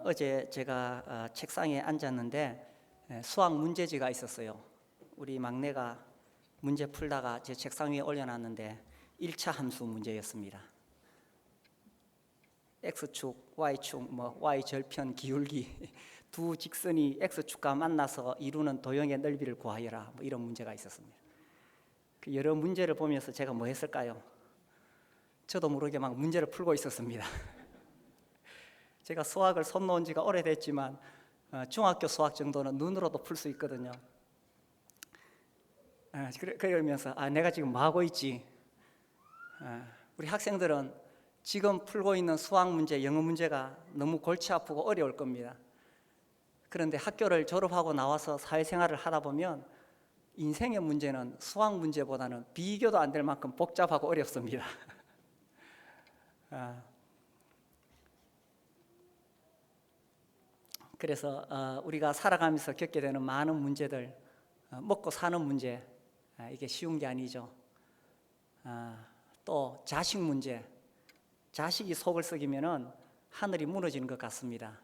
어제 제가 책상에 앉았는데 수학 문제지가 있었어요. 우리 막내가 문제 풀다가 제 책상 위에 올려놨는데 1차 함수 문제였습니다. X축, Y축, Y 절편 기울기 두 직선이 X축과 만나서 이루는 도형의 넓이를 구하여라, 이런 문제가 있었습니다. 여러 문제를 보면서 제가 뭐 했을까요? 저도 모르게 막 문제를 풀고 있었습니다. 제가 수학을 손 놓은 지가 오래됐지만 중학교 수학 정도는 눈으로도 풀 수 있거든요. 그러면서 내가 지금 뭐 하고 있지? 우리 학생들은 지금 풀고 있는 수학 문제, 영어 문제가 너무 골치 아프고 어려울 겁니다. 그런데 학교를 졸업하고 나와서 사회생활을 하다 보면 인생의 문제는 수학 문제보다는 비교도 안 될 만큼 복잡하고 어렵습니다. 그래서 우리가 살아가면서 겪게 되는 많은 문제들, 먹고 사는 문제, 이게 쉬운 게 아니죠. 또 자식 문제, 자식이 속을 썩이면은 하늘이 무너지는 것 같습니다.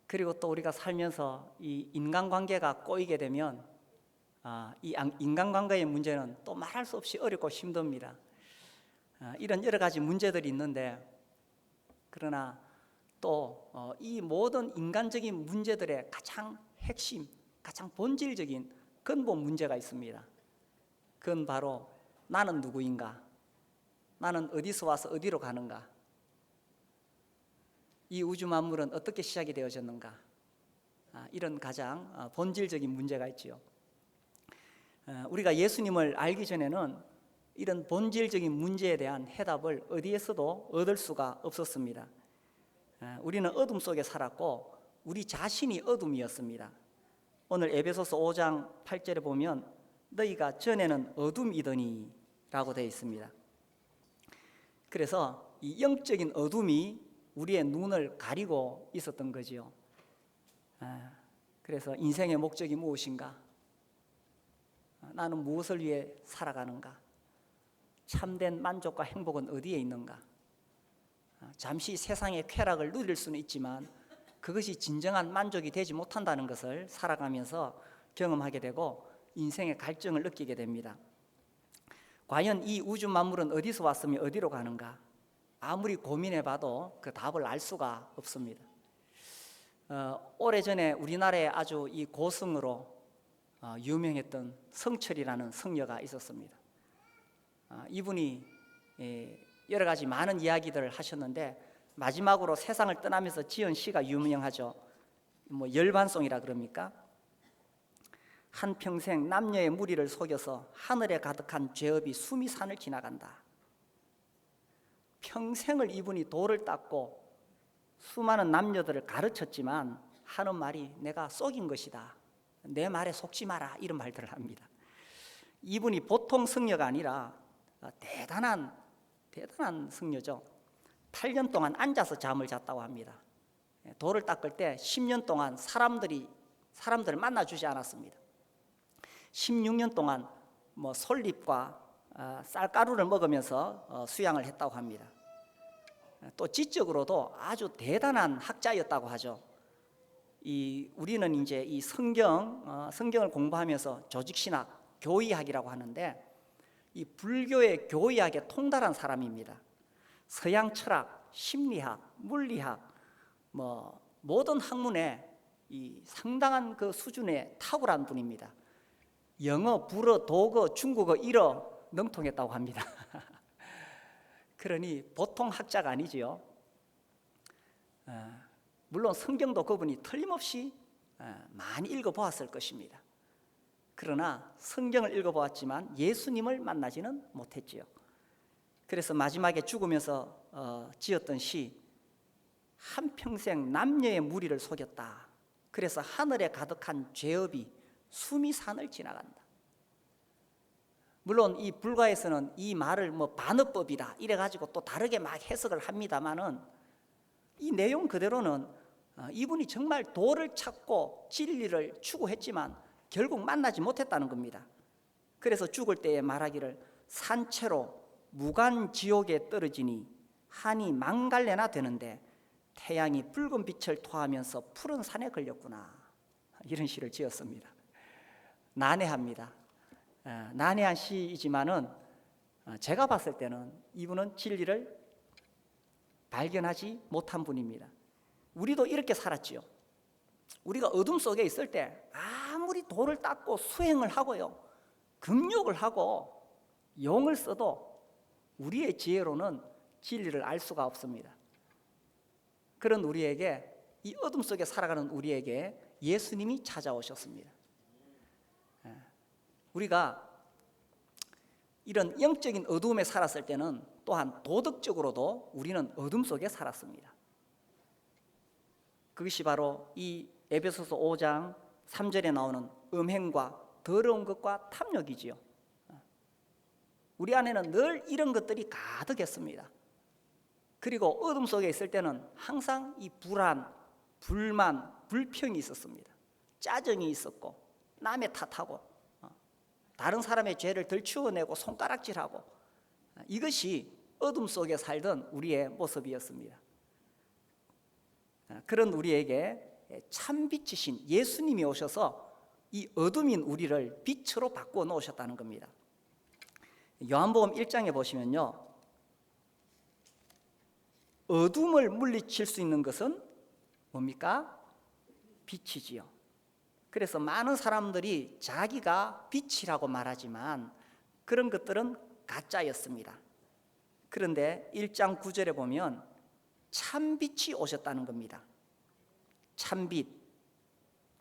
그리고 또 우리가 살면서 이 인간관계가 꼬이게 되면 이 인간관계의 문제는 또 말할 수 없이 어렵고 힘듭니다. 이런 여러 가지 문제들이 있는데, 그러나 또 이 모든 인간적인 문제들의 가장 핵심, 가장 본질적인 근본 문제가 있습니다. 그건 바로 나는 누구인가? 나는 어디서 와서 어디로 가는가? 이 우주 만물은 어떻게 시작이 되어졌는가? 이런 가장 본질적인 문제가 있지요. 우리가 예수님을 알기 전에는 이런 본질적인 문제에 대한 해답을 어디에서도 얻을 수가 없었습니다. 우리는 어둠 속에 살았고 우리 자신이 어둠이었습니다. 오늘 에베소서 5장 8절에 보면 너희가 전에는 어둠이더니 라고 되어 있습니다. 그래서 이 영적인 어둠이 우리의 눈을 가리고 있었던 거지요. 그래서 인생의 목적이 무엇인가? 나는 무엇을 위해 살아가는가? 참된 만족과 행복은 어디에 있는가? 잠시 세상의 쾌락을 누릴 수는 있지만 그것이 진정한 만족이 되지 못한다는 것을 살아가면서 경험하게 되고 인생의 갈증을 느끼게 됩니다. 과연 이 우주 만물은 어디서 왔으며 어디로 가는가? 아무리 고민해봐도 그 답을 알 수가 없습니다. 오래전에 우리나라에 아주 이 고승으로 유명했던 성철이라는 성녀가 있었습니다. 이분이 여러 가지 많은 이야기들을 하셨는데 마지막으로 세상을 떠나면서 지은 시가 유명하죠. 열반송이라 그럽니까? 한평생 남녀의 무리를 속여서 하늘에 가득한 죄업이 수미 산을 지나간다. 평생을 이분이 돌을 닦고 수많은 남녀들을 가르쳤지만 하는 말이 내가 속인 것이다. 내 말에 속지 마라. 이런 말들을 합니다. 이분이 보통 성녀가 아니라 대단한 성녀죠. 8년 동안 앉아서 잠을 잤다고 합니다. 돌을 닦을 때 10년 동안 사람들을 만나주지 않았습니다. 16년 동안 솔잎과 쌀가루를 먹으면서 수양을 했다고 합니다. 또 지적으로도 아주 대단한 학자였다고 하죠. 우리는 이제 이 성경을 공부하면서 조직신학, 교의학이라고 하는데 이 불교의 교의학에 통달한 사람입니다. 서양 철학, 심리학, 물리학, 모든 학문에 이 상당한 그 수준에 탁월한 분입니다. 영어, 불어, 독어, 중국어, 일어 능통했다고 합니다. 그러니 보통 학자가 아니지요. 물론 성경도 그분이 틀림없이 많이 읽어보았을 것입니다. 그러나 성경을 읽어보았지만 예수님을 만나지는 못했지요. 그래서 마지막에 죽으면서 지었던 시, 한평생 남녀의 무리를 속였다. 그래서 하늘에 가득한 죄업이 수미 산을 지나간다. 물론 이 불가에서는 이 말을 반어법이다 이래가지고 또 다르게 막 해석을 합니다만은 이 내용 그대로는 이분이 정말 도를 찾고 진리를 추구했지만 결국 만나지 못했다는 겁니다. 그래서 죽을 때에 말하기를 산채로 무간지옥에 떨어지니 한이 망갈래나 되는데 태양이 붉은 빛을 토하면서 푸른 산에 걸렸구나. 이런 시를 지었습니다. 난해합니다. 난해한 시이지만은 제가 봤을 때는 이분은 진리를 발견하지 못한 분입니다. 우리도 이렇게 살았지요. 우리가 어둠 속에 있을 때 아무리 돌을 닦고 수행을 하고요, 금욕을 하고 용을 써도 우리의 지혜로는 진리를 알 수가 없습니다. 그런 우리에게, 이 어둠 속에 살아가는 우리에게 예수님이 찾아오셨습니다. 우리가 이런 영적인 어두움에 살았을 때는 또한 도덕적으로도 우리는 어둠 속에 살았습니다. 그것이 바로 이 에베소서 5장 3절에 나오는 음행과 더러운 것과 탐욕이지요. 우리 안에는 늘 이런 것들이 가득했습니다. 그리고 어둠 속에 있을 때는 항상 이 불안, 불만, 불평이 있었습니다. 짜증이 있었고, 남의 탓하고, 다른 사람의 죄를 들추어내고 손가락질하고, 이것이 어둠 속에 살던 우리의 모습이었습니다. 그런 우리에게 참빛이신 예수님이 오셔서 이 어둠인 우리를 빛으로 바꾸어 놓으셨다는 겁니다. 요한복음 1장에 보시면요, 어둠을 물리칠 수 있는 것은 뭡니까? 빛이지요. 그래서 많은 사람들이 자기가 빛이라고 말하지만 그런 것들은 가짜였습니다. 그런데 1장 9절에 보면 참빛이 오셨다는 겁니다. 참빛,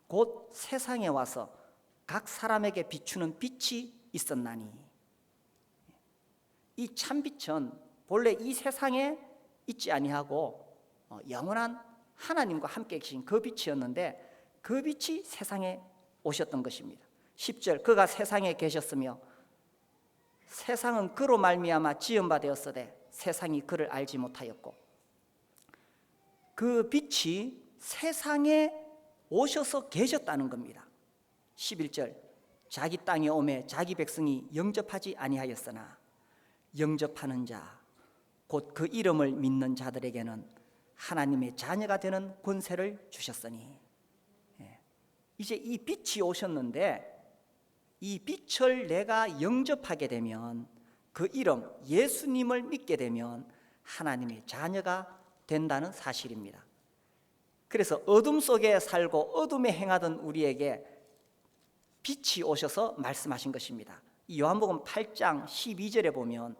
곧 세상에 와서 각 사람에게 비추는 빛이 있었나니. 이 참빛은 본래 이 세상에 있지 아니하고 영원한 하나님과 함께 계신 그 빛이었는데, 그 빛이 세상에 오셨던 것입니다. 10절, 그가 세상에 계셨으며 세상은 그로 말미암아 지은 바 되었으되 세상이 그를 알지 못하였고, 그 빛이 세상에 오셔서 계셨다는 겁니다. 11절, 자기 땅에 오매 자기 백성이 영접하지 아니하였으나 영접하는 자, 곧 그 이름을 믿는 자들에게는 하나님의 자녀가 되는 권세를 주셨으니. 이제 이 빛이 오셨는데, 이 빛을 내가 영접하게 되면, 그 이름 예수님을 믿게 되면 하나님의 자녀가 된다는 사실입니다. 그래서 어둠 속에 살고 어둠에 행하던 우리에게 빛이 오셔서 말씀하신 것입니다. 이 요한복음 8장 12절에 보면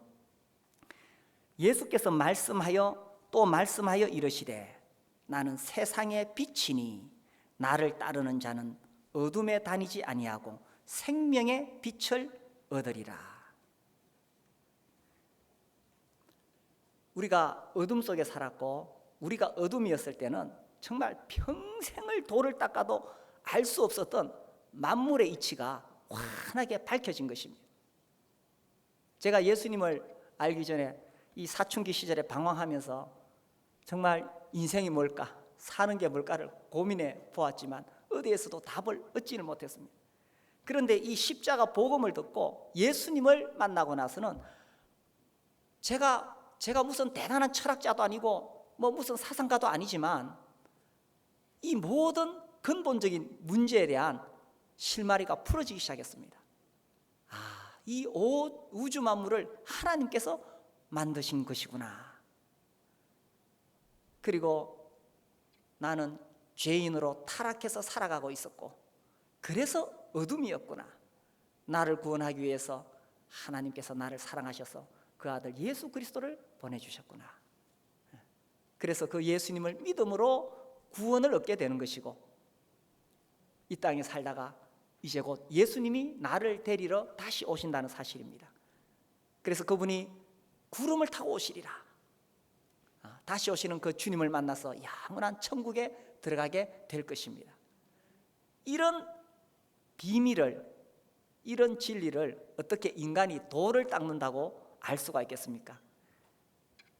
예수께서 말씀하여 또 말씀하여 이르시되 나는 세상의 빛이니 나를 따르는 자는 어둠에 다니지 아니하고 생명의 빛을 얻으리라. 우리가 어둠 속에 살았고 우리가 어둠이었을 때는 정말 평생을 돌을 닦아도 알 수 없었던 만물의 이치가 환하게 밝혀진 것입니다. 제가 예수님을 알기 전에 이 사춘기 시절에 방황하면서 정말 인생이 뭘까, 사는 게 뭘까를 고민해 보았지만 어디에서도 답을 얻지는 못했습니다. 그런데 이 십자가 복음을 듣고 예수님을 만나고 나서는 제가 무슨 대단한 철학자도 아니고 뭐 무슨 사상가도 아니지만 이 모든 근본적인 문제에 대한 실마리가 풀어지기 시작했습니다. 이 우주 만물을 하나님께서 만드신 것이구나. 그리고 나는 죄인으로 타락해서 살아가고 있었고 그래서 어둠이었구나. 나를 구원하기 위해서 하나님께서 나를 사랑하셔서 그 아들 예수 그리스도를 보내주셨구나. 그래서 그 예수님을 믿음으로 구원을 얻게 되는 것이고 이 땅에 살다가 이제 곧 예수님이 나를 데리러 다시 오신다는 사실입니다. 그래서 그분이 구름을 타고 오시리라. 다시 오시는 그 주님을 만나서 영원한 천국에 들어가게 될 것입니다. 이런 비밀을, 이런 진리를 어떻게 인간이 돌을 닦는다고 알 수가 있겠습니까?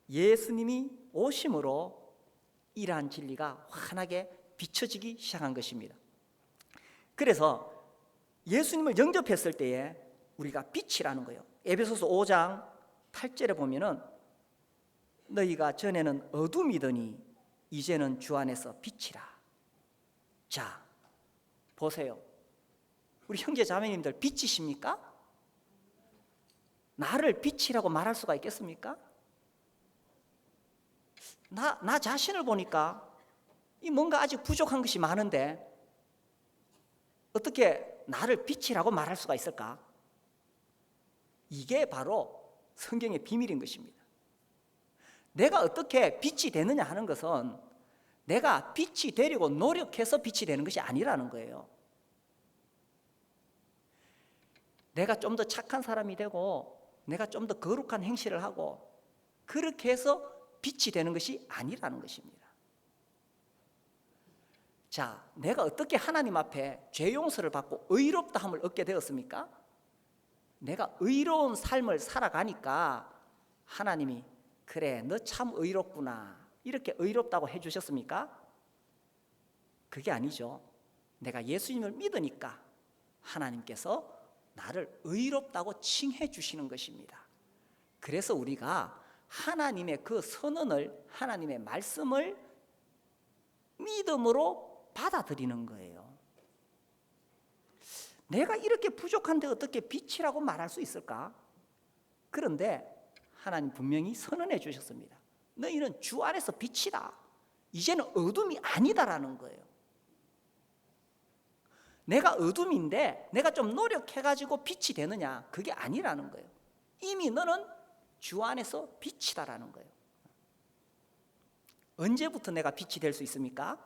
예수님이 오심으로 이러한 진리가 환하게 비춰지기 시작한 것입니다. 그래서 예수님을 영접했을 때에 우리가 빛이라는 거예요. 에베소서 5장 8절에 보면은 너희가 전에는 어둠이더니 이제는 주 안에서 빛이라. 자, 보세요. 우리 형제 자매님들 빛이십니까? 나를 빛이라고 말할 수가 있겠습니까? 나 자신을 보니까 이 뭔가 아직 부족한 것이 많은데 어떻게 나를 빛이라고 말할 수가 있을까? 이게 바로 성경의 비밀인 것입니다. 내가 어떻게 빛이 되느냐 하는 것은 내가 빛이 되려고 노력해서 빛이 되는 것이 아니라는 거예요. 내가 좀 더 착한 사람이 되고 내가 좀 더 거룩한 행실을 하고 그렇게 해서 빛이 되는 것이 아니라는 것입니다. 자, 내가 어떻게 하나님 앞에 죄 용서를 받고 의롭다함을 얻게 되었습니까? 내가 의로운 삶을 살아가니까 하나님이 그래, 너 참 의롭구나 이렇게 의롭다고 해주셨습니까? 그게 아니죠. 내가 예수님을 믿으니까 하나님께서 나를 의롭다고 칭해 주시는 것입니다. 그래서 우리가 하나님의 그 선언을, 하나님의 말씀을 믿음으로 받아들이는 거예요. 내가 이렇게 부족한데 어떻게 빛이라고 말할 수 있을까? 그런데 하나님 분명히 선언해 주셨습니다. 너희는 주 안에서 빛이다. 이제는 어둠이 아니다라는 거예요. 내가 어둠인데 내가 좀 노력해가지고 빛이 되느냐? 그게 아니라는 거예요. 이미 너는 주 안에서 빛이다라는 거예요. 언제부터 내가 빛이 될 수 있습니까?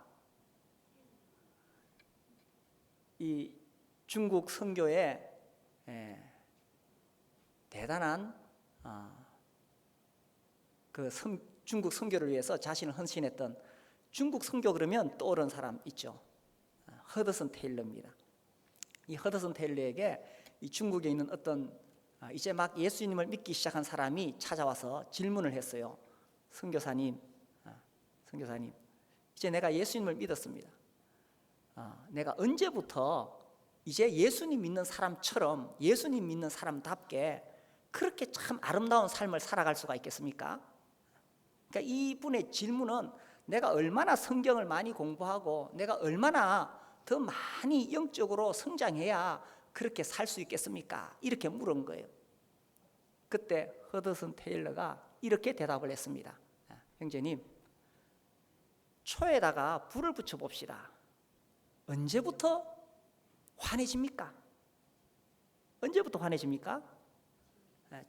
이 중국 선교에 대단한 중국 선교를 위해서 자신을 헌신했던 중국 선교 그러면 떠오르는 사람 있죠. 허드슨 테일러입니다. 이 허드슨 테일러에게 이 중국에 있는 어떤 이제 막 예수님을 믿기 시작한 사람이 찾아와서 질문을 했어요. 선교사님, 이제 내가 예수님을 믿었습니다. 내가 언제부터 이제 예수님 믿는 사람처럼 예수님 믿는 사람답게 그렇게 참 아름다운 삶을 살아갈 수가 있겠습니까? 그러니까 이분의 질문은 내가 얼마나 성경을 많이 공부하고 내가 얼마나 더 많이 영적으로 성장해야 그렇게 살 수 있겠습니까? 이렇게 물은 거예요. 그때 허드슨 테일러가 이렇게 대답을 했습니다. 형제님, 초에다가 불을 붙여 봅시다. 언제부터 환해집니까? 언제부터 환해집니까?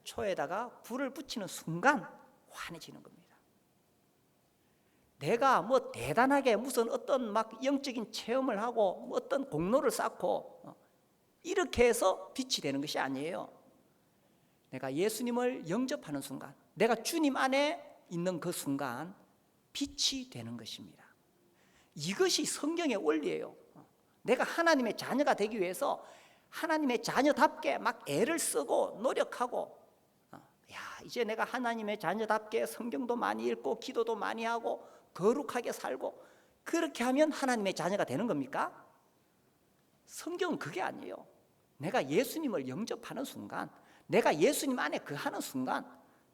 초에다가 불을 붙이는 순간 환해지는 겁니다. 내가 뭐 대단하게 무슨 어떤 막 영적인 체험을 하고 뭐 어떤 공로를 쌓고 이렇게 해서 빛이 되는 것이 아니에요. 내가 예수님을 영접하는 순간, 내가 주님 안에 있는 그 순간 빛이 되는 것입니다. 이것이 성경의 원리예요. 내가 하나님의 자녀가 되기 위해서 하나님의 자녀답게 막 애를 쓰고 노력하고 이제 내가 하나님의 자녀답게 성경도 많이 읽고 기도도 많이 하고 거룩하게 살고 그렇게 하면 하나님의 자녀가 되는 겁니까? 성경은 그게 아니에요. 내가 예수님을 영접하는 순간, 내가 예수님 안에 거하는 순간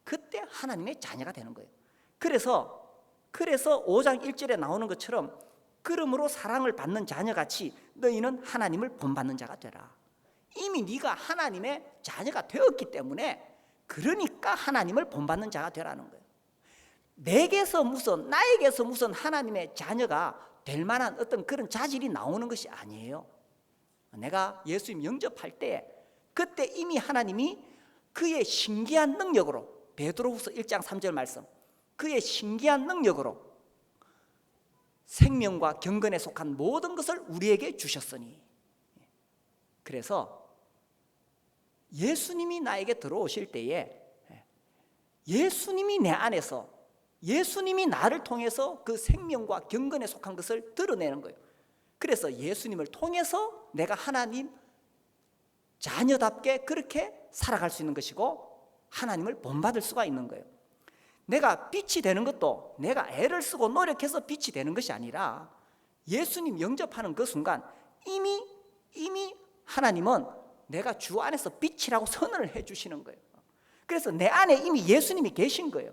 그때 하나님의 자녀가 되는 거예요. 그래서 5장 1절에 나오는 것처럼 그러므로 사랑을 받는 자녀같이 너희는 하나님을 본받는 자가 되라. 이미 네가 하나님의 자녀가 되었기 때문에 그러니까 하나님을 본받는 자가 되라는 거예요. 나에게서 무슨 하나님의 자녀가 될 만한 어떤 그런 자질이 나오는 것이 아니에요. 내가 예수님 영접할 때 그때 이미 하나님이 그의 신기한 능력으로, 베드로후서 1장 3절 말씀, 그의 신기한 능력으로 생명과 경건에 속한 모든 것을 우리에게 주셨으니. 그래서 예수님이 나에게 들어오실 때에 예수님이 내 안에서, 예수님이 나를 통해서 그 생명과 경건에 속한 것을 드러내는 거예요. 그래서 예수님을 통해서 내가 하나님 자녀답게 그렇게 살아갈 수 있는 것이고 하나님을 본받을 수가 있는 거예요. 내가 빛이 되는 것도 내가 애를 쓰고 노력해서 빛이 되는 것이 아니라 예수님 영접하는 그 순간 이미 하나님은 내가 주 안에서 빛이라고 선언을 해 주시는 거예요. 그래서 내 안에 이미 예수님이 계신 거예요.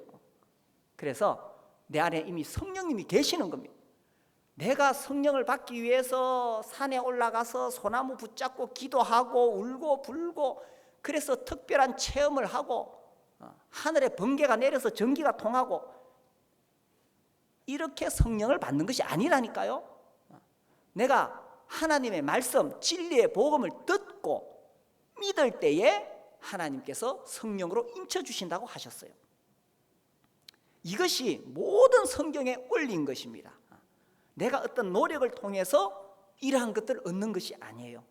그래서 내 안에 이미 성령님이 계시는 겁니다. 내가 성령을 받기 위해서 산에 올라가서 소나무 붙잡고 기도하고 울고 불고 그래서 특별한 체험을 하고 하늘에 번개가 내려서 전기가 통하고 이렇게 성령을 받는 것이 아니라니까요. 내가 하나님의 말씀, 진리의 복음을 듣고 믿을 때에 하나님께서 성령으로 인쳐주신다고 하셨어요. 이것이 모든 성경에 올린 것입니다. 내가 어떤 노력을 통해서 이러한 것들을 얻는 것이 아니에요.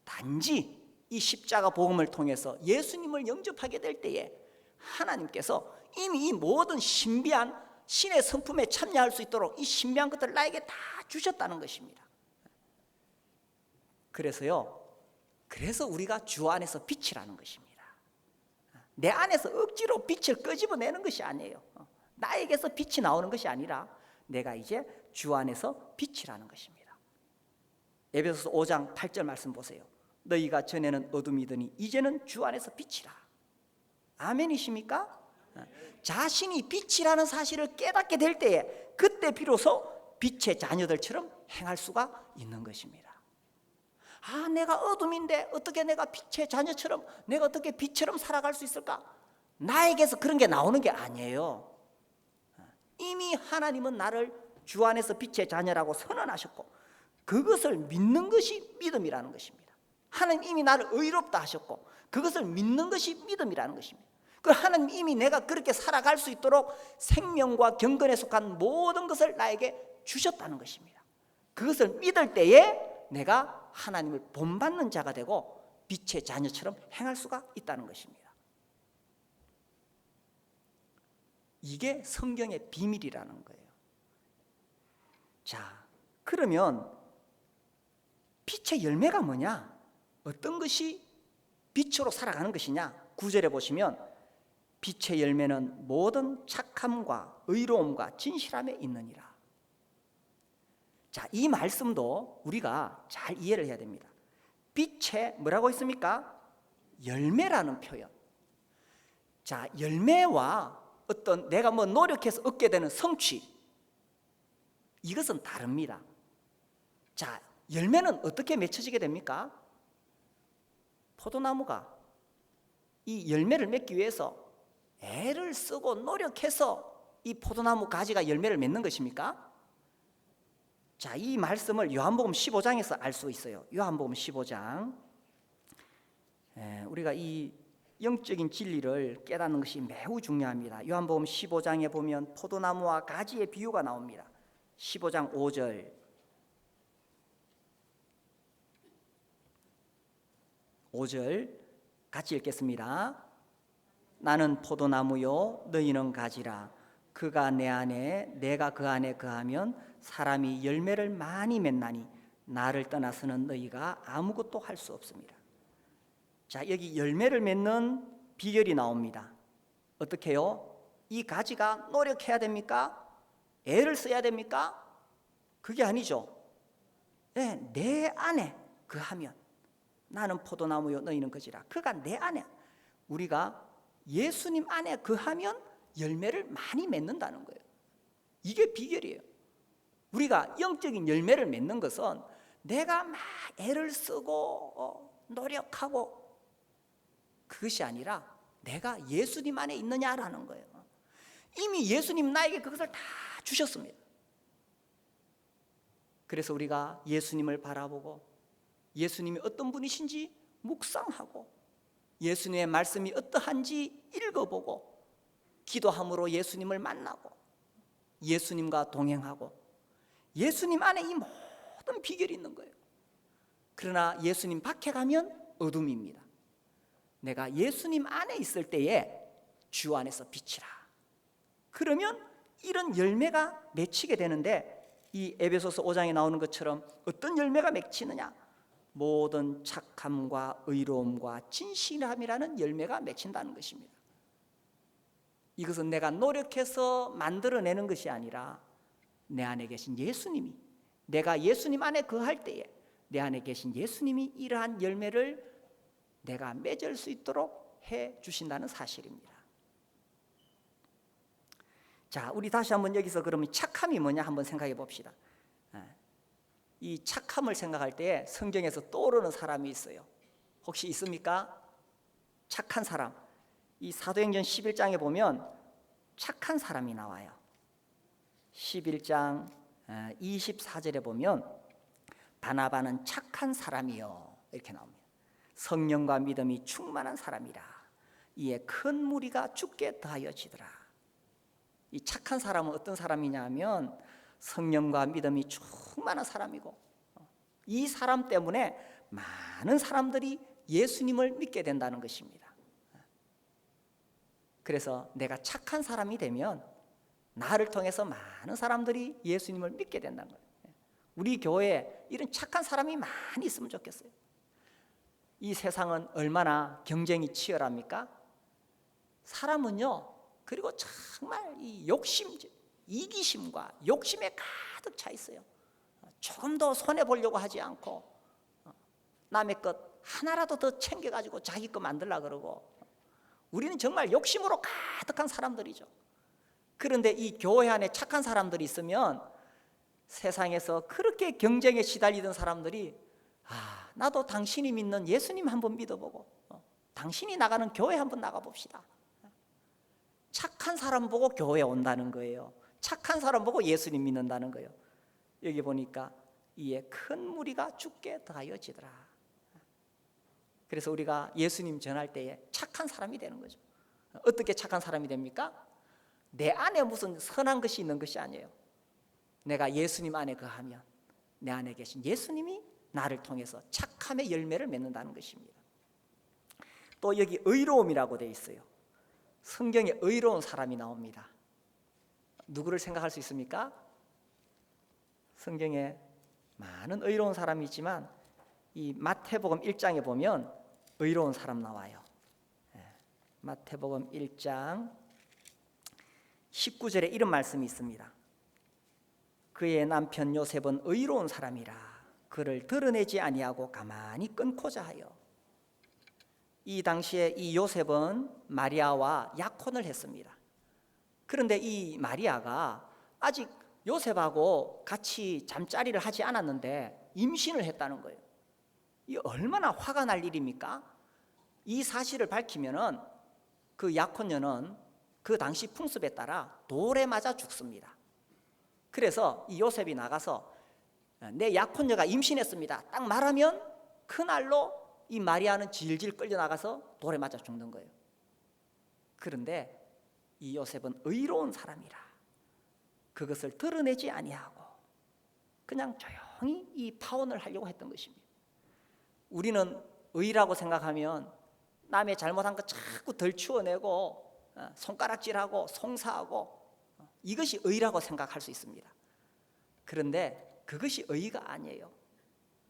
단지 이 십자가 복음을 통해서 예수님을 영접하게 될 때에 하나님께서 이미 이 모든 신비한 신의 성품에 참여할 수 있도록 이 신비한 것들을 나에게 다 주셨다는 것입니다. 그래서 우리가 주 안에서 빛이라는 것입니다. 내 안에서 억지로 빛을 끄집어내는 것이 아니에요. 나에게서 빛이 나오는 것이 아니라 내가 이제 주 안에서 빛이라는 것입니다. 에베소서 5장 8절 말씀 보세요. 너희가 전에는 어둠이더니 이제는 주 안에서 빛이라. 아멘이십니까? 자신이 빛이라는 사실을 깨닫게 될 때에 그때 비로소 빛의 자녀들처럼 행할 수가 있는 것입니다. 내가 어둠인데 어떻게 내가 빛의 자녀처럼, 내가 어떻게 빛처럼 살아갈 수 있을까? 나에게서 그런 게 나오는 게 아니에요. 이미 하나님은 나를 주 안에서 빛의 자녀라고 선언하셨고 그것을 믿는 것이 믿음이라는 것입니다. 하나님 이미 나를 의롭다 하셨고 그것을 믿는 것이 믿음이라는 것입니다. 그 하나님 이미 내가 그렇게 살아갈 수 있도록 생명과 경건에 속한 모든 것을 나에게 주셨다는 것입니다. 그것을 믿을 때에 내가 하나님을 본받는 자가 되고 빛의 자녀처럼 행할 수가 있다는 것입니다. 이게 성경의 비밀이라는 거예요. 자, 그러면 빛의 열매가 뭐냐? 어떤 것이 빛으로 살아가는 것이냐? 9절에 보시면 빛의 열매는 모든 착함과 의로움과 진실함에 있느니라. 자, 이 말씀도 우리가 잘 이해를 해야 됩니다. 빛에 뭐라고 있습니까? 열매라는 표현. 자, 열매와 어떤 내가 노력해서 얻게 되는 성취, 이것은 다릅니다. 자, 열매는 어떻게 맺혀지게 됩니까? 포도나무가 이 열매를 맺기 위해서 애를 쓰고 노력해서 이 포도나무 가지가 열매를 맺는 것입니까? 자, 이 말씀을 요한복음 15장에서 알 수 있어요. 요한복음 15장. 우리가 이 영적인 진리를 깨닫는 것이 매우 중요합니다. 요한복음 15장에 보면 포도나무와 가지의 비유가 나옵니다. 15장 5절. 5절 같이 읽겠습니다. 나는 포도나무요 너희는 가지라. 그가 내 안에 내가 그 안에 거하면 사람이 열매를 많이 맺나니 나를 떠나서는 너희가 아무것도 할 수 없습니다. 자, 여기 열매를 맺는 비결이 나옵니다. 어떻게 해요? 이 가지가 노력해야 됩니까? 애를 써야 됩니까? 그게 아니죠. 내 안에 거하면 나는 포도나무요 너희는 가지라. 그가 내 안에, 우리가 예수님 안에 거하면 열매를 많이 맺는다는 거예요. 이게 비결이에요. 우리가 영적인 열매를 맺는 것은 내가 막 애를 쓰고 노력하고 그것이 아니라 내가 예수님 안에 있느냐라는 거예요. 이미 예수님 나에게 그것을 다 주셨습니다. 그래서 우리가 예수님을 바라보고 예수님이 어떤 분이신지 묵상하고 예수님의 말씀이 어떠한지 읽어보고 기도함으로 예수님을 만나고 예수님과 동행하고 예수님 안에 이 모든 비결이 있는 거예요. 그러나 예수님 밖에 가면 어둠입니다. 내가 예수님 안에 있을 때에 주 안에서 빛이라. 그러면 이런 열매가 맺히게 되는데 이 에베소서 5장에 나오는 것처럼 어떤 열매가 맺히느냐? 모든 착함과 의로움과 진실함이라는 열매가 맺힌다는 것입니다. 이것은 내가 노력해서 만들어내는 것이 아니라 내 안에 계신 예수님이, 내가 예수님 안에 거할 때에 내 안에 계신 예수님이 이러한 열매를 내가 맺을 수 있도록 해 주신다는 사실입니다. 자, 우리 다시 한번 여기서 그러면 착함이 뭐냐 한번 생각해 봅시다. 이 착함을 생각할 때 성경에서 떠오르는 사람이 있어요. 혹시 있습니까? 착한 사람. 이 사도행전 11장에 보면 착한 사람이 나와요. 11장 24절에 보면 바나바는 착한 사람이요 이렇게 나옵니다. 성령과 믿음이 충만한 사람이라 이에 큰 무리가 죽게 더하여지더라. 이 착한 사람은 어떤 사람이냐 하면 성령과 믿음이 충만한 사람이고 이 사람 때문에 많은 사람들이 예수님을 믿게 된다는 것입니다. 그래서 내가 착한 사람이 되면 나를 통해서 많은 사람들이 예수님을 믿게 된다는 거예요. 우리 교회에 이런 착한 사람이 많이 있으면 좋겠어요. 이 세상은 얼마나 경쟁이 치열합니까? 사람은요, 그리고 정말 이 욕심, 이기심과 욕심에 가득 차 있어요. 조금 더 손해 보려고 하지 않고 남의 것 하나라도 더 챙겨가지고 자기 거 만들려고 그러고 우리는 정말 욕심으로 가득한 사람들이죠. 그런데 이 교회 안에 착한 사람들이 있으면 세상에서 그렇게 경쟁에 시달리던 사람들이 나도 당신이 믿는 예수님 한번 믿어보고 당신이 나가는 교회 한번 나가봅시다. 착한 사람 보고 교회 온다는 거예요. 착한 사람 보고 예수님 믿는다는 거예요. 여기 보니까 이에 큰 무리가 죽게 더하여지더라. 그래서 우리가 예수님 전할 때에 착한 사람이 되는 거죠. 어떻게 착한 사람이 됩니까? 내 안에 무슨 선한 것이 있는 것이 아니에요. 내가 예수님 안에 거하면 내 안에 계신 예수님이 나를 통해서 착함의 열매를 맺는다는 것입니다. 또 여기 의로움이라고 되어 있어요. 성경에 의로운 사람이 나옵니다. 누구를 생각할 수 있습니까? 성경에 많은 의로운 사람이 있지만 이 마태복음 1장에 보면 의로운 사람 나와요. 마태복음 1장 19절에 이런 말씀이 있습니다. 그의 남편 요셉은 의로운 사람이라 그를 드러내지 아니하고 가만히 끊고자 하여. 이 당시에 이 요셉은 마리아와 약혼을 했습니다. 그런데 이 마리아가 아직 요셉하고 같이 잠자리를 하지 않았는데 임신을 했다는 거예요. 이 얼마나 화가 날 일입니까? 이 사실을 밝히면은 그 약혼녀는 그 당시 풍습에 따라 돌에 맞아 죽습니다. 그래서 이 요셉이 나가서 내 약혼녀가 임신했습니다 딱 말하면 그날로 이 마리아는 질질 끌려 나가서 돌에 맞아 죽는 거예요. 그런데 이 요셉은 의로운 사람이라 그것을 드러내지 아니하고 그냥 조용히 이 파혼을 하려고 했던 것입니다. 우리는 의라고 생각하면 남의 잘못한 거 자꾸 덜치워내고 손가락질하고 송사하고 이것이 의라고 생각할 수 있습니다. 그런데 그것이 의가 아니에요.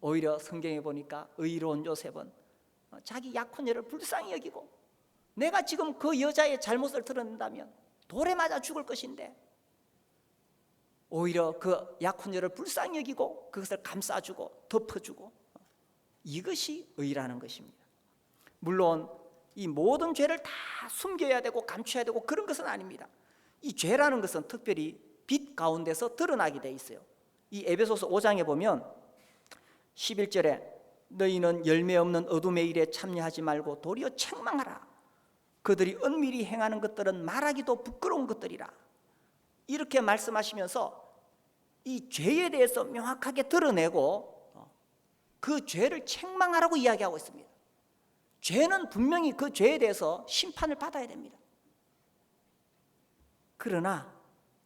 오히려 성경에 보니까 의로운 요셉은 자기 약혼녀를 불쌍히 여기고 내가 지금 그 여자의 잘못을 드러낸다면 돌에 맞아 죽을 것인데 오히려 그 약혼녀를 불쌍히 여기고 그것을 감싸주고 덮어주고 이것이 의라는 것입니다. 물론 이 모든 죄를 다 숨겨야 되고 감춰야 되고 그런 것은 아닙니다. 이 죄라는 것은 특별히 빛 가운데서 드러나게 돼 있어요. 이 에베소서 5장에 보면 11절에 너희는 열매 없는 어둠의 일에 참여하지 말고 도리어 책망하라. 그들이 은밀히 행하는 것들은 말하기도 부끄러운 것들이라. 이렇게 말씀하시면서 이 죄에 대해서 명확하게 드러내고 그 죄를 책망하라고 이야기하고 있습니다. 죄는 분명히 그 죄에 대해서 심판을 받아야 됩니다. 그러나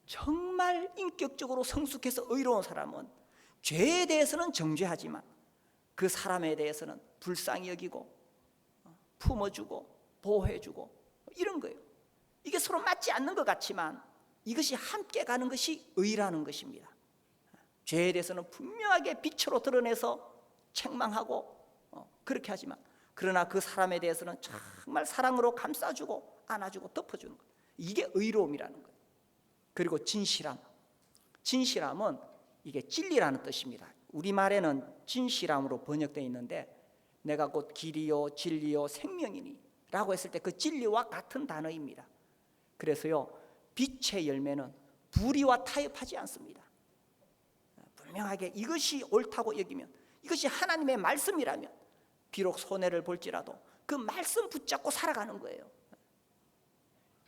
정말 인격적으로 성숙해서 의로운 사람은 죄에 대해서는 정죄하지만 그 사람에 대해서는 불쌍히 여기고 품어주고 보호해주고 이런 거예요. 이게 서로 맞지 않는 것 같지만 이것이 함께 가는 것이 의라는 것입니다. 죄에 대해서는 분명하게 빛으로 드러내서 책망하고 그렇게 하지만 그러나 그 사람에 대해서는 정말 사랑으로 감싸주고 안아주고 덮어주는 거예요. 이게 의로움이라는 거예요. 그리고 진실함. 진실함은 이게 진리라는 뜻입니다. 우리말에는 진실함으로 번역되어 있는데 내가 곧 길이요 진리요 생명이니 라고 했을 때 그 진리와 같은 단어입니다. 그래서요 빛의 열매는 불의와 타협하지 않습니다. 분명하게 이것이 옳다고 여기면, 이것이 하나님의 말씀이라면 비록 손해를 볼지라도 그 말씀 붙잡고 살아가는 거예요.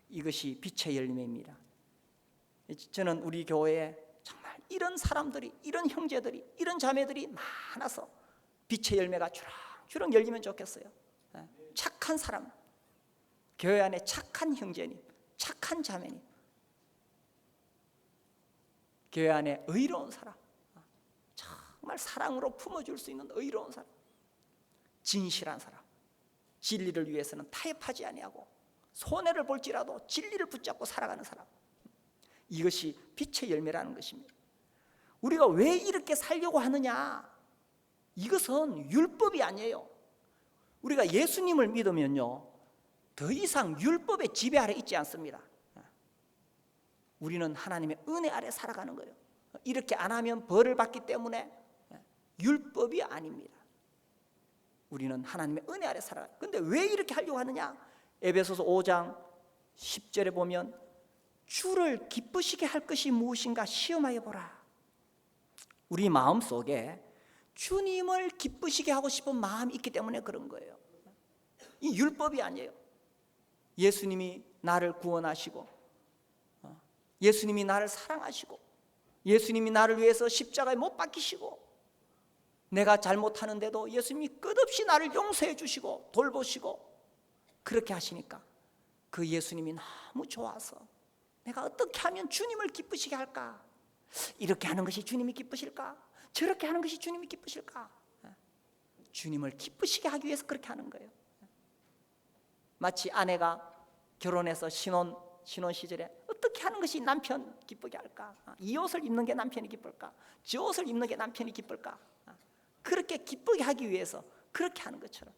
이것이 빛의 열매입니다. 저는 우리 교회에 정말 이런 사람들이, 이런 형제들이, 이런 자매들이 많아서 빛의 열매가 주렁주렁 열리면 좋겠어요. 착한 사람, 교회 안에 착한 형제님, 착한 자매님, 교회 안에 의로운 사람, 정말 사랑으로 품어줄 수 있는 의로운 사람, 진실한 사람, 진리를 위해서는 타협하지 아니하고 손해를 볼지라도 진리를 붙잡고 살아가는 사람, 이것이 빛의 열매라는 것입니다. 우리가 왜 이렇게 살려고 하느냐? 이것은 율법이 아니에요. 우리가 예수님을 믿으면요, 더 이상 율법의 지배 아래 있지 않습니다. 우리는 하나님의 은혜 아래 살아가는 거예요. 이렇게 안 하면 벌을 받기 때문에 율법이 아닙니다. 우리는 하나님의 은혜 아래 살아가요. 근데 왜 이렇게 하려고 하느냐? 에베소서 5장 10절에 보면 주를 기쁘시게 할 것이 무엇인가 시험하여 보라. 우리 마음속에 주님을 기쁘시게 하고 싶은 마음이 있기 때문에 그런 거예요. 이 율법이 아니에요. 예수님이 나를 구원하시고, 예수님이 나를 사랑하시고, 예수님이 나를 위해서 십자가에 못 박히시고, 내가 잘못하는데도 예수님이 끝없이 나를 용서해 주시고 돌보시고 그렇게 하시니까 그 예수님이 너무 좋아서 내가 어떻게 하면 주님을 기쁘시게 할까? 이렇게 하는 것이 주님이 기쁘실까? 저렇게 하는 것이 주님이 기쁘실까? 주님을 기쁘시게 하기 위해서 그렇게 하는 거예요. 마치 아내가 결혼해서 신혼 시절에 어떻게 하는 것이 남편 기쁘게 할까? 이 옷을 입는 게 남편이 기쁠까? 저 옷을 입는 게 남편이 기쁠까? 그렇게 기쁘게 하기 위해서 그렇게 하는 것처럼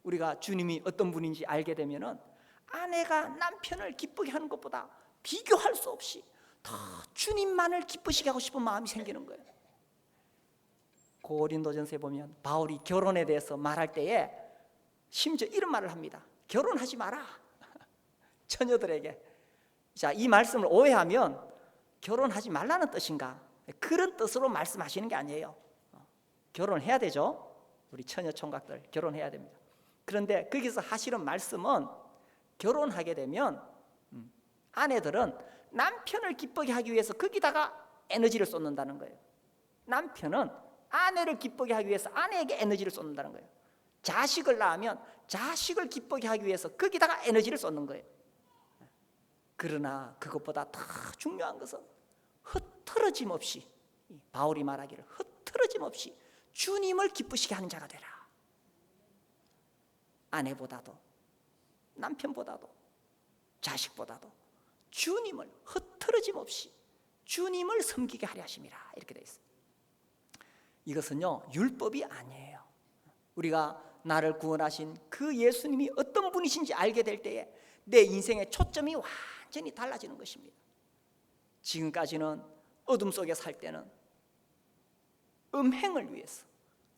우리가 주님이 어떤 분인지 알게 되면은 아내가 남편을 기쁘게 하는 것보다 비교할 수 없이 더 주님만을 기쁘시게 하고 싶은 마음이 생기는 거예요. 고린도전서에 보면 바울이 결혼에 대해서 말할 때에 심지어 이런 말을 합니다. 결혼하지 마라. 처녀들에게. 자, 이 말씀을 오해하면 결혼하지 말라는 뜻인가? 그런 뜻으로 말씀하시는 게 아니에요. 결혼해야 되죠. 우리 처녀 총각들 결혼해야 됩니다. 그런데 거기서 하시는 말씀은 결혼하게 되면 아내들은 남편을 기쁘게 하기 위해서 거기다가 에너지를 쏟는다는 거예요. 남편은 아내를 기쁘게 하기 위해서 아내에게 에너지를 쏟는다는 거예요. 자식을 낳으면 자식을 기쁘게 하기 위해서 거기다가 에너지를 쏟는 거예요. 그러나 그것보다 더 중요한 것은 흐트러짐 없이, 바울이 말하기를 흐트러짐 없이 주님을 기쁘시게 하는 자가 되라. 아내보다도 남편보다도 자식보다도 주님을 흐트러짐 없이 주님을 섬기게 하려 하심이라, 이렇게 되어 있습니다. 이것은요 율법이 아니에요. 우리가 나를 구원하신 그 예수님이 어떤 분이신지 알게 될 때에 내 인생의 초점이 완전히 달라지는 것입니다. 지금까지는 어둠 속에 살 때는 음행을 위해서,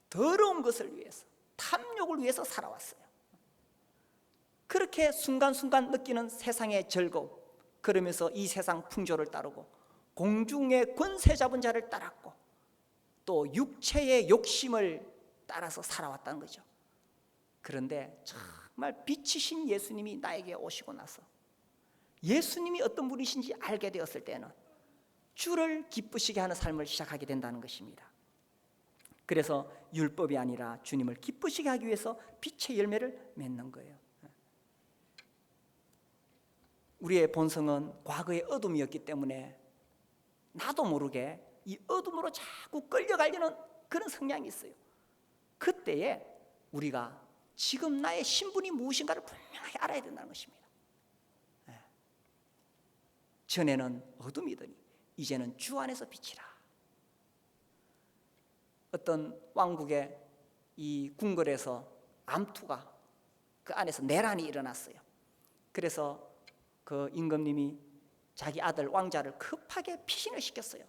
더러운 것을 위해서, 탐욕을 위해서 살아왔어요. 그렇게 순간순간 느끼는 세상의 즐거움, 그러면서 이 세상 풍조를 따르고 공중의 권세 잡은 자를 따랐고 또 육체의 욕심을 따라서 살아왔다는 거죠. 그런데 정말 빛이신 예수님이 나에게 오시고 나서 예수님이 어떤 분이신지 알게 되었을 때는 주를 기쁘시게 하는 삶을 시작하게 된다는 것입니다. 그래서 율법이 아니라 주님을 기쁘시게 하기 위해서 빛의 열매를 맺는 거예요. 우리의 본성은 과거의 어둠이었기 때문에 나도 모르게 이 어둠으로 자꾸 끌려가려는 그런 성향이 있어요. 그때에 우리가 지금 나의 신분이 무엇인가를 분명하게 알아야 된다는 것입니다. 전에는 어둠이더니 이제는 주 안에서 빛이라. 어떤 왕국의 이 궁궐에서 암투가, 그 안에서 내란이 일어났어요. 그래서 그 임금님이 자기 아들 왕자를 급하게 피신을 시켰어요.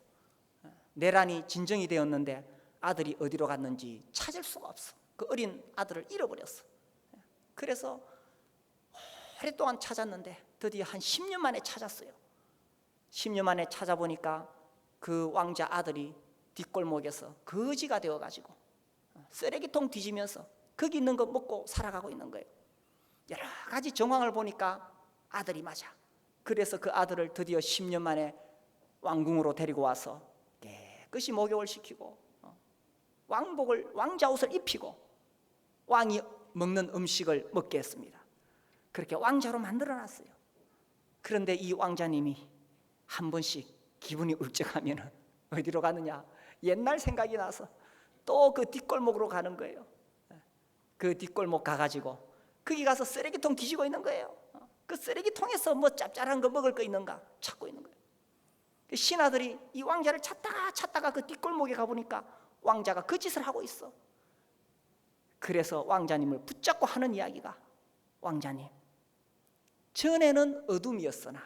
내란이 진정이 되었는데 아들이 어디로 갔는지 찾을 수가 없어. 그 어린 아들을 잃어버렸어. 그래서 오랫동안 찾았는데 드디어 한 10년 만에 찾았어요. 10년 만에 찾아보니까 그 왕자 아들이 뒷골목에서 거지가 되어가지고 쓰레기통 뒤지면서 거기 있는 거 먹고 살아가고 있는 거예요. 여러 가지 정황을 보니까 아들이 맞아. 그래서 그 아들을 드디어 10년 만에 왕궁으로 데리고 와서 깨끗이 목욕을 시키고 왕복을, 왕자 옷을 입히고 왕이 먹는 음식을 먹게 했습니다. 그렇게 왕자로 만들어놨어요. 그런데 이 왕자님이 한 번씩 기분이 울적하면 어디로 가느냐, 옛날 생각이 나서 또 그 뒷골목으로 가는 거예요. 그 뒷골목 가가지고 거기 가서 쓰레기통 뒤지고 있는 거예요. 그 쓰레기통에서 뭐 짭짤한 거 먹을 거 있는가 찾고 있는 거예요. 신하들이 이 왕자를 찾다가 그 뒷골목에 가보니까 왕자가 그 짓을 하고 있어. 그래서 왕자님을 붙잡고 하는 이야기가, 왕자님, 전에는 어둠이었으나,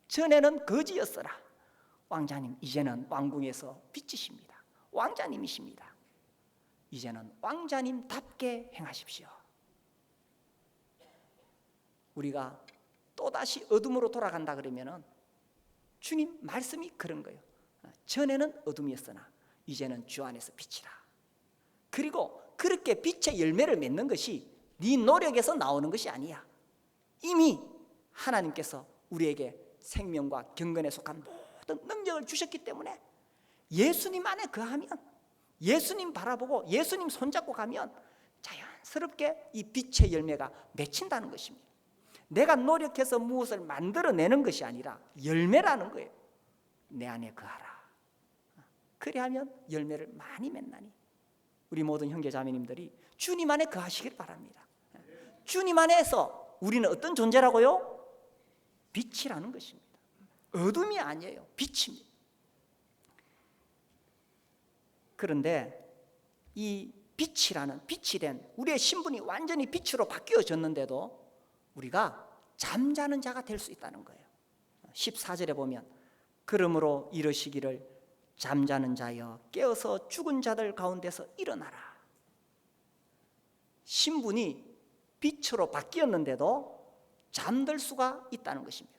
전에는 거지였으나 왕자님 이제는 왕궁에서 빛이십니다. 왕자님이십니다. 이제는 왕자님답게 행하십시오. 우리가 또다시 어둠으로 돌아간다 그러면은 주님 말씀이 그런 거예요. 전에는 어둠이었으나 이제는 주 안에서 빛이라. 그리고 그렇게 빛의 열매를 맺는 것이 네 노력에서 나오는 것이 아니야. 이미 하나님께서 우리에게 생명과 경건에 속한 모든 능력을 주셨기 때문에 예수님 안에 거하면, 예수님 바라보고 예수님 손잡고 가면 자연스럽게 이 빛의 열매가 맺힌다는 것입니다. 내가 노력해서 무엇을 만들어내는 것이 아니라 열매라는 거예요. 내 안에 거하라. 그리하면 열매를 많이 맺나니. 우리 모든 형제자매님들이 주님 안에 거하시길 바랍니다. 주님 안에서 우리는 어떤 존재라고요? 빛이라는 것입니다. 어둠이 아니에요. 빛입니다. 그런데 이 빛이라는, 빛이 된 우리의 신분이 완전히 빛으로 바뀌어졌는데도 우리가 잠자는 자가 될 수 있다는 거예요. 14절에 보면 그러므로 이르시기를 잠자는 자여 깨어서 죽은 자들 가운데서 일어나라. 신분이 빛으로 바뀌었는데도 잠들 수가 있다는 것입니다.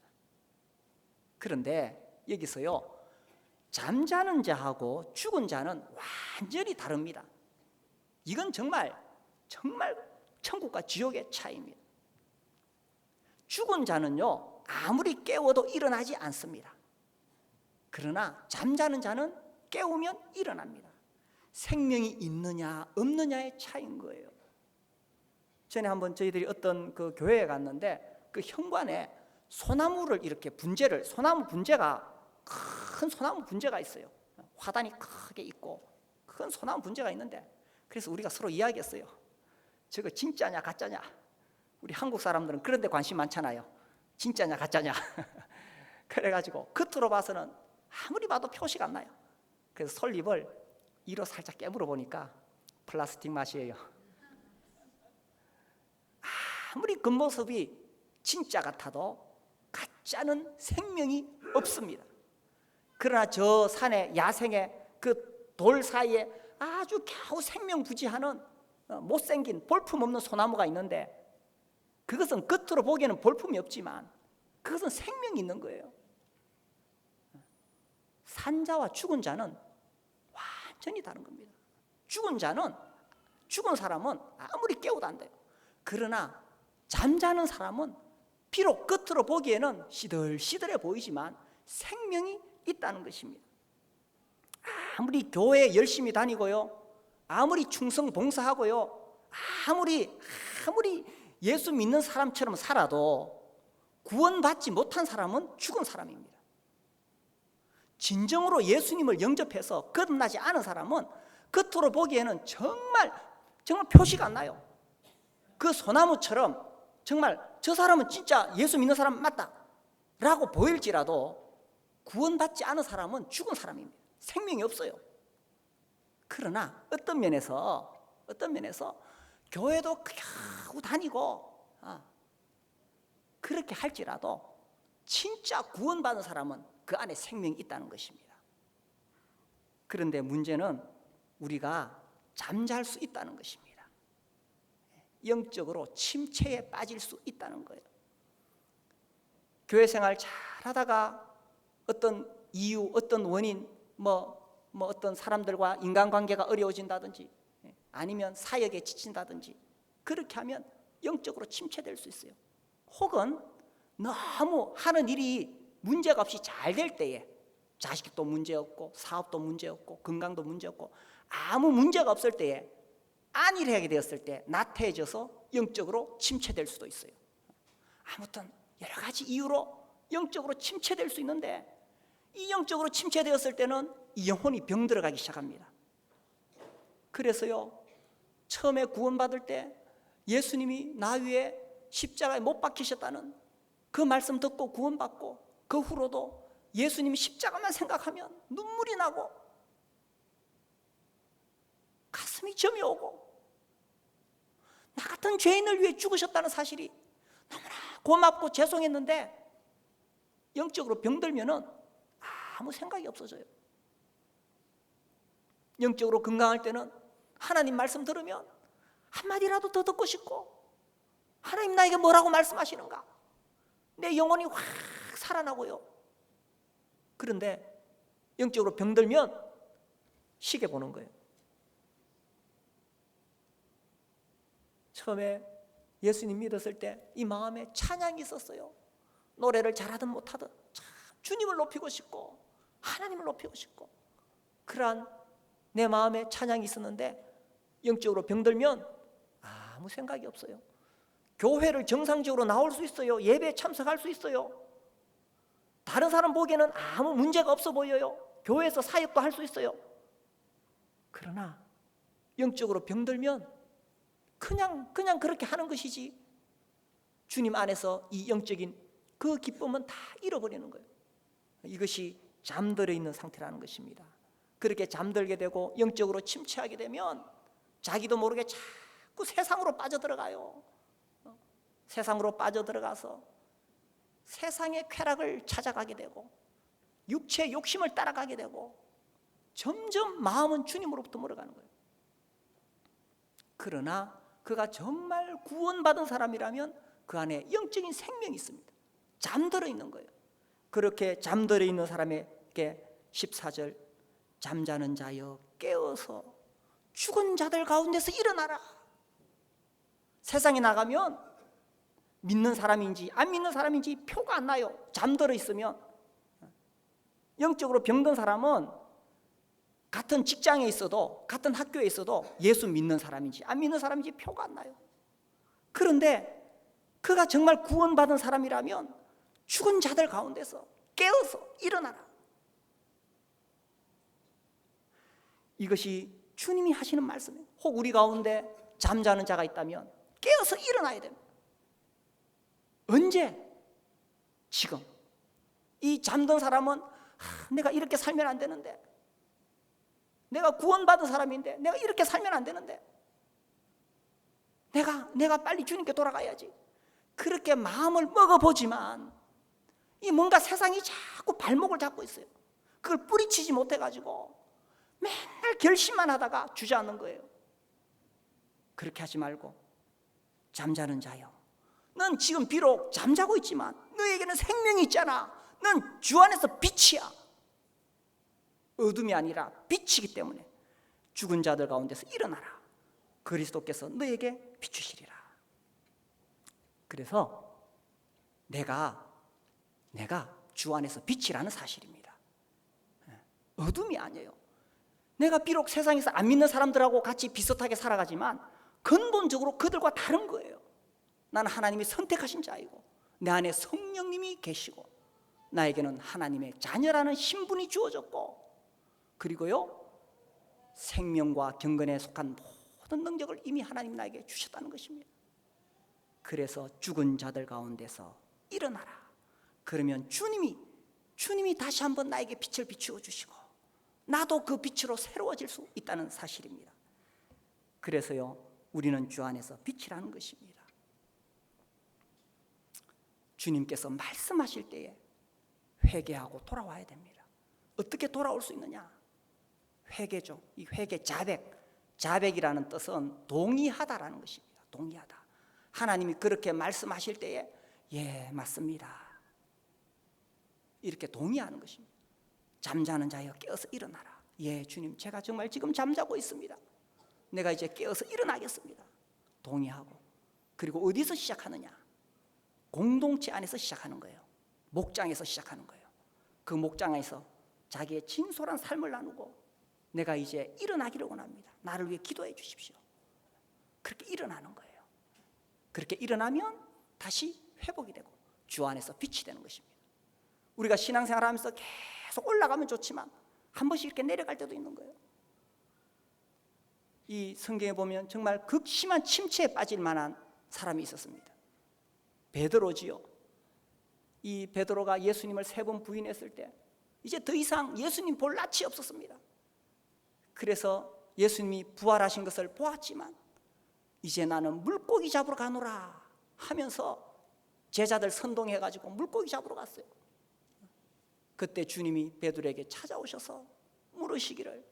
그런데 여기서요, 잠자는 자하고 죽은 자는 완전히 다릅니다. 이건 정말 천국과 지옥의 차이입니다. 죽은 자는요, 아무리 깨워도 일어나지 않습니다. 그러나 잠자는 자는 깨우면 일어납니다. 생명이 있느냐 없느냐의 차이인 거예요. 전에 한번 저희들이 어떤 그 교회에 갔는데 그 현관에 소나무를 이렇게 분재를, 소나무 분재가, 큰 소나무 분재가 있어요. 화단이 크게 있고 큰 소나무 분재가 있는데, 그래서 우리가 서로 이야기했어요. 저거 진짜냐 가짜냐. 우리 한국 사람들은 그런 데 관심 많잖아요. 진짜냐 가짜냐. 그래가지고 겉으로 봐서는 아무리 봐도 표시가 안 나요. 그래서 솔잎을 이로 살짝 깨물어 보니까 플라스틱 맛이에요. 아무리 겉모습이 진짜 같아도 가짜는 생명이 없습니다. 그러나 저 산에, 야생에 그 돌 사이에 아주 겨우 생명부지하는 못생긴 볼품없는 소나무가 있는데, 그것은 겉으로 보기에는 볼품이 없지만 그것은 생명이 있는 거예요. 산자와 죽은 자는 완전히 다른 겁니다. 죽은 사람은 아무리 깨워도 안 돼요. 그러나 잠자는 사람은 비록 겉으로 보기에는 시들시들해 보이지만 생명이 있다는 것입니다. 아무리 교회에 열심히 다니고요, 아무리 충성 봉사하고요, 아무리 예수 믿는 사람처럼 살아도 구원받지 못한 사람은 죽은 사람입니다. 진정으로 예수님을 영접해서 거듭나지 않은 사람은 겉으로 보기에는 정말 표시가 안 나요. 그 소나무처럼 정말 저 사람은 진짜 예수 믿는 사람 맞다 라고 보일지라도 구원받지 않은 사람은 죽은 사람입니다. 생명이 없어요. 그러나 어떤 면에서 교회도 겨우 다니고 그렇게 할지라도 진짜 구원받은 사람은 그 안에 생명이 있다는 것입니다. 그런데 문제는 우리가 잠잘 수 있다는 것입니다. 영적으로 침체에 빠질 수 있다는 거예요. 교회 생활 잘 하다가 어떤 이유, 어떤 원인, 어떤 사람들과 인간관계가 어려워진다든지 아니면 사역에 지친다든지 그렇게 하면 영적으로 침체될 수 있어요. 혹은 너무 하는 일이 문제가 없이 잘 될 때에, 자식도 문제없고 사업도 문제없고 건강도 문제없고 아무 문제가 없을 때에 안일을 하게 되었을 때 나태해져서 영적으로 침체될 수도 있어요. 아무튼 여러 가지 이유로 영적으로 침체될 수 있는데, 이 영적으로 침체되었을 때는 이 영혼이 병들어가기 시작합니다. 그래서요, 처음에 구원받을 때 예수님이 나 위에 십자가에 못 박히셨다는 그 말씀 듣고 구원받고 그 후로도 예수님이 십자가만 생각하면 눈물이 나고 가슴이 점이 오고, 나 같은 죄인을 위해 죽으셨다는 사실이 너무나 고맙고 죄송했는데, 영적으로 병들면은 아무 생각이 없어져요. 영적으로 건강할 때는 하나님 말씀 들으면 한마디라도 더 듣고 싶고, 하나님 나에게 뭐라고 말씀하시는가, 내 영혼이 확 살아나고요. 그런데 영적으로 병들면 시계 보는 거예요. 처음에 예수님 믿었을 때 이 마음에 찬양이 있었어요. 노래를 잘하든 못하든 참 주님을 높이고 싶고 하나님을 높이고 싶고, 그러한 내 마음에 찬양이 있었는데 영적으로 병들면 아무 생각이 없어요. 교회를 정상적으로 나올 수 있어요. 예배에 참석할 수 있어요. 다른 사람 보기에는 아무 문제가 없어 보여요. 교회에서 사역도 할 수 있어요. 그러나 영적으로 병들면 그냥 그렇게 하는 것이지, 주님 안에서 이 영적인 그 기쁨은 다 잃어버리는 거예요. 이것이 잠들어 있는 상태라는 것입니다. 그렇게 잠들게 되고 영적으로 침체하게 되면 자기도 모르게 자꾸 세상으로 빠져들어가요. 세상으로 빠져들어가서 세상의 쾌락을 찾아가게 되고 육체의 욕심을 따라가게 되고 점점 마음은 주님으로부터 멀어가는 거예요. 그러나 그가 정말 구원받은 사람이라면 그 안에 영적인 생명이 있습니다. 잠들어 있는 거예요. 그렇게 잠들어 있는 사람에게 14절, 잠자는 자여 깨어서 죽은 자들 가운데서 일어나라. 세상에 나가면 믿는 사람인지 안 믿는 사람인지 표가 안 나요. 잠들어 있으면. 영적으로 병든 사람은 같은 직장에 있어도 같은 학교에 있어도 예수 믿는 사람인지 안 믿는 사람인지 표가 안 나요. 그런데 그가 정말 구원받은 사람이라면 죽은 자들 가운데서 깨어서 일어나라. 이것이 주님이 하시는 말씀이에요. 혹 우리 가운데 잠자는 자가 있다면 깨어서 일어나야 됩니다. 언제? 지금. 이 잠든 사람은 내가 이렇게 살면 안 되는데, 내가 구원받은 사람인데 내가 이렇게 살면 안 되는데, 내가 빨리 주님께 돌아가야지, 그렇게 마음을 먹어보지만 이 뭔가 세상이 자꾸 발목을 잡고 있어요. 그걸 뿌리치지 못해가지고 맨날 결심만 하다가 주저앉는 거예요. 그렇게 하지 말고, 잠자는 자여, 넌 지금 비록 잠자고 있지만 너에게는 생명이 있잖아. 넌 주 안에서 빛이야. 어둠이 아니라 빛이기 때문에 죽은 자들 가운데서 일어나라. 그리스도께서 너에게 비추시리라. 그래서 내가 주 안에서 빛이라는 사실입니다. 어둠이 아니에요. 내가 비록 세상에서 안 믿는 사람들하고 같이 비슷하게 살아가지만 근본적으로 그들과 다른 거예요. 나는 하나님이 선택하신 자이고 내 안에 성령님이 계시고 나에게는 하나님의 자녀라는 신분이 주어졌고, 그리고요 생명과 경건에 속한 모든 능력을 이미 하나님 나에게 주셨다는 것입니다. 그래서 죽은 자들 가운데서 일어나라. 그러면 주님이 다시 한번 나에게 빛을 비추어 주시고 나도 그 빛으로 새로워질 수 있다는 사실입니다. 그래서요 우리는 주 안에서 빛이라는 것입니다. 주님께서 말씀하실 때에 회개하고 돌아와야 됩니다. 어떻게 돌아올 수 있느냐? 회개죠. 이 회개, 자백이라는 뜻은 동의하다라는 것입니다. 동의하다. 하나님이 그렇게 말씀하실 때에 예, 맞습니다. 이렇게 동의하는 것입니다. 잠자는 자여 깨어서 일어나라. 예, 주님, 제가 정말 지금 잠자고 있습니다. 내가 이제 깨어서 일어나겠습니다. 동의하고. 그리고 어디서 시작하느냐? 공동체 안에서 시작하는 거예요. 목장에서 시작하는 거예요. 그 목장에서 자기의 진솔한 삶을 나누고, 내가 이제 일어나기를 원합니다. 나를 위해 기도해 주십시오. 그렇게 일어나는 거예요. 그렇게 일어나면 다시 회복이 되고 주 안에서 빛이 되는 것입니다. 우리가 신앙생활하면서 계속 올라가면 좋지만 한 번씩 이렇게 내려갈 때도 있는 거예요. 이 성경에 보면 정말 극심한 침체에 빠질 만한 사람이 있었습니다. 베드로지요. 이 베드로가 예수님을 3번 부인했을 때 이제 더 이상 예수님 볼 낯이 없었습니다. 그래서 예수님이 부활하신 것을 보았지만 이제 나는 물고기 잡으러 가노라 하면서 제자들 선동해가지고 물고기 잡으러 갔어요. 그때 주님이 베드로에게 찾아오셔서 물으시기를,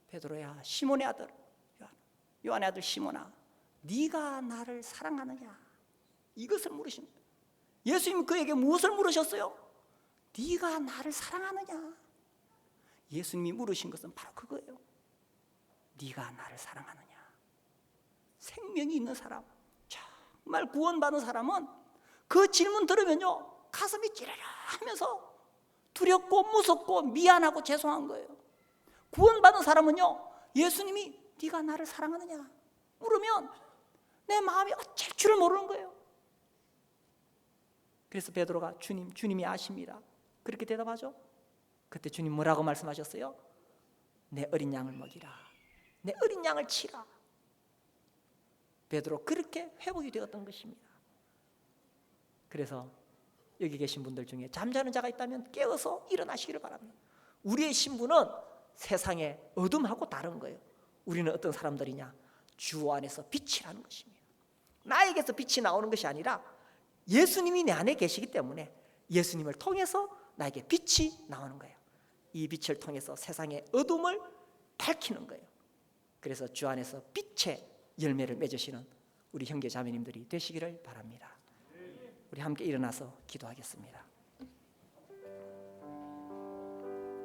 베드로야, 시몬의 아들, 요한의 아들 시몬아, 네가 나를 사랑하느냐? 이것을 물으십니다. 예수님이 그에게 무엇을 물으셨어요? 네가 나를 사랑하느냐? 예수님이 물으신 것은 바로 그거예요. 네가 나를 사랑하느냐? 생명이 있는 사람, 정말 구원받은 사람은 그 질문 들으면요 가슴이 찌르르 하면서 두렵고 무섭고 미안하고 죄송한 거예요. 구원받은 사람은요, 예수님이 네가 나를 사랑하느냐 물으면 내 마음이 어쩔 줄을 모르는 거예요. 그래서 베드로가 주님이 아십니다. 그렇게 대답하죠. 그때 주님 뭐라고 말씀하셨어요? 내 어린 양을 먹이라. 내 어린 양을 치라. 베드로 그렇게 회복이 되었던 것입니다. 그래서 여기 계신 분들 중에 잠자는 자가 있다면 깨어서 일어나시기를 바랍니다. 우리의 신분은 세상의 어둠하고 다른 거예요. 우리는 어떤 사람들이냐? 주 안에서 빛이라는 것입니다. 나에게서 빛이 나오는 것이 아니라 예수님이 내 안에 계시기 때문에 예수님을 통해서 나에게 빛이 나오는 거예요. 이 빛을 통해서 세상의 어둠을 밝히는 거예요. 그래서 주 안에서 빛의 열매를 맺으시는 우리 형제 자매님들이 되시기를 바랍니다. 우리 함께 일어나서 기도하겠습니다.